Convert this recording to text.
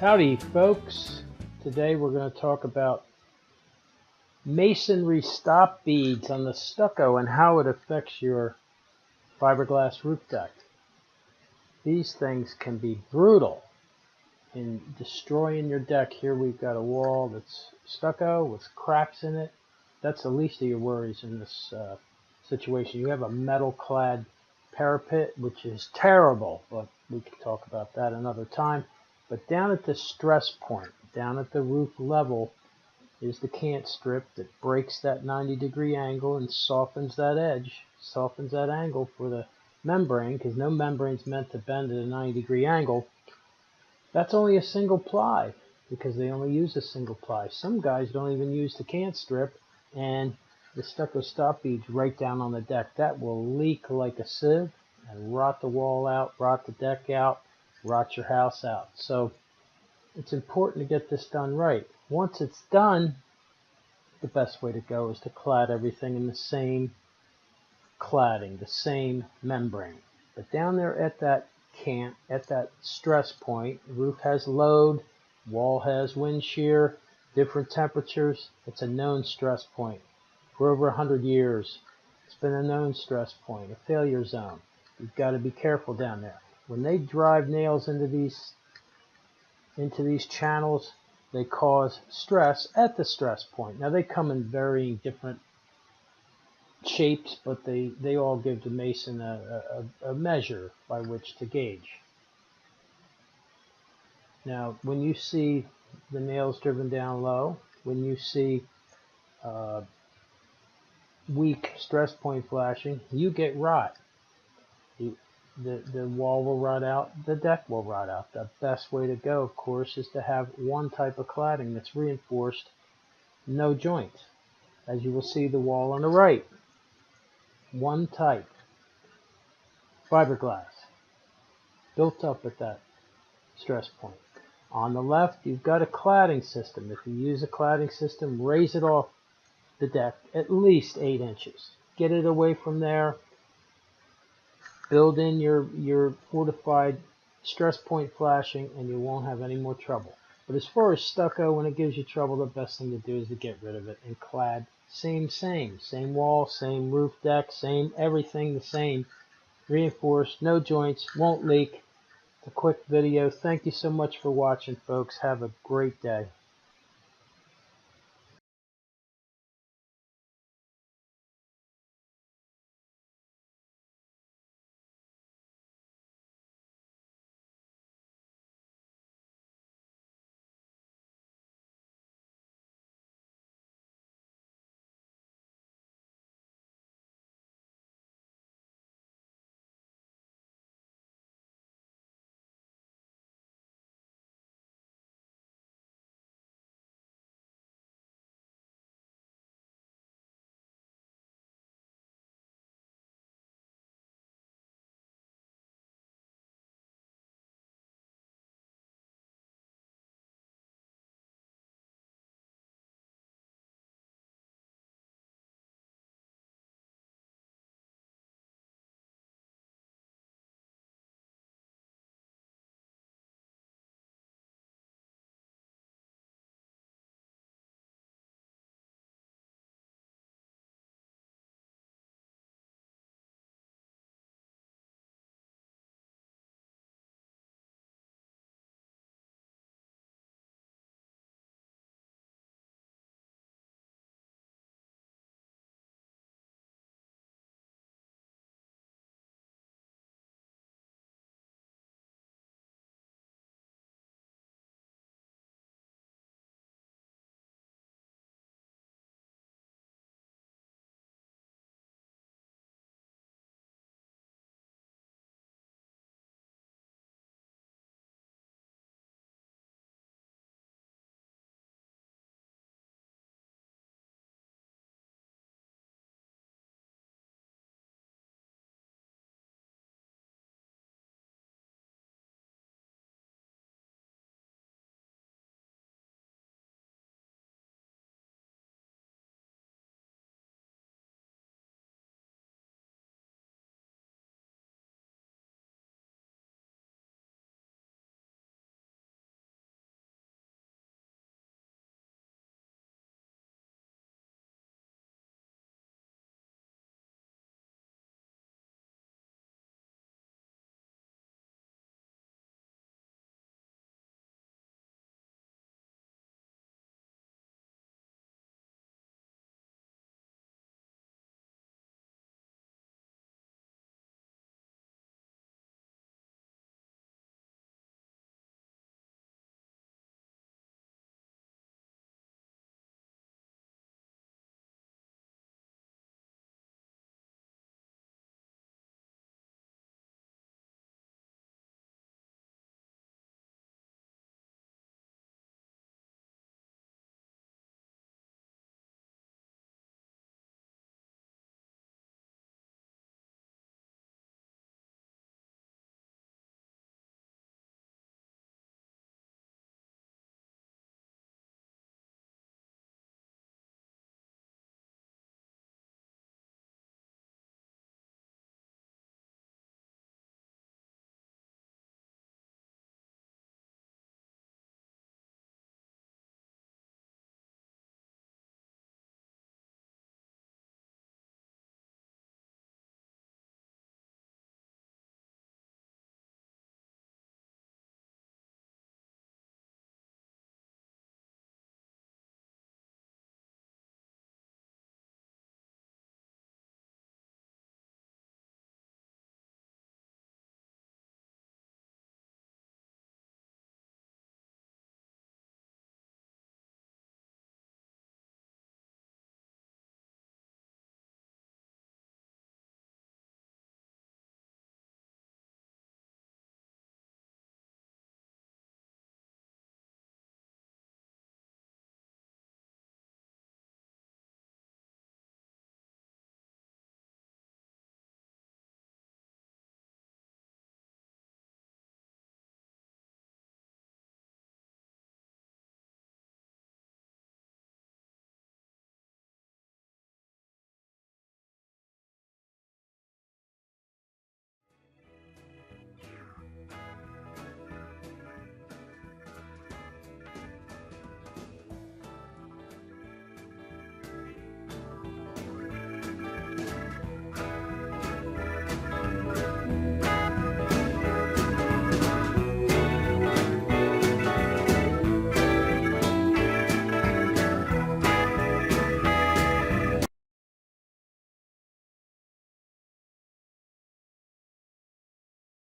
Howdy folks, today we're going to talk about masonry stop beads on the stucco and how it affects your fiberglass roof deck. These things can be brutal in destroying your deck. Here we've got a wall that's stucco with cracks in it. That's the least of your worries in this situation. You have a metal clad parapet, which is terrible, but we can talk about that another time. But down at the stress point, down at the roof level, is the cant strip that breaks that 90-degree angle and softens that edge, softens that angle for the membrane, because no membrane's meant to bend at a 90-degree angle. That's only a single ply, because they only use a single ply. Some guys don't even use the cant strip, and the stucco stop beads right down on the deck. That will leak like a sieve and rot the wall out, rot the deck out, rot your house out. So it's important to get this done right. Once it's done, the best way to go is to clad everything in the same cladding, the same membrane. But down there at that cant, at that stress point, the roof has load, wall has wind shear, different temperatures. It's a known stress point. For over 100 years, it's been a known stress point, a failure zone. You've got to be careful down there. When they drive nails into these channels, they cause stress at the stress point. Now they come in varying different shapes, but they all give the mason a measure by which to gauge. Now when you see the nails driven down low, when you see weak stress point flashing, you get rot. The wall will rot out, the deck will rot out. The best way to go, of course, is to have one type of cladding that's reinforced, no joints. As you will see the wall on the right, one type, fiberglass, built up at that stress point. On the left, you've got a cladding system. If you use a cladding system, raise it off the deck at least 8 inches. Get it away from there. Build in your fortified stress point flashing, and you won't have any more trouble. But as far as stucco, when it gives you trouble, the best thing to do is to get rid of it and clad same wall, same roof deck, same everything the same. Reinforced, no joints, won't leak. It's a quick video. Thank you so much for watching, folks. Have a great day.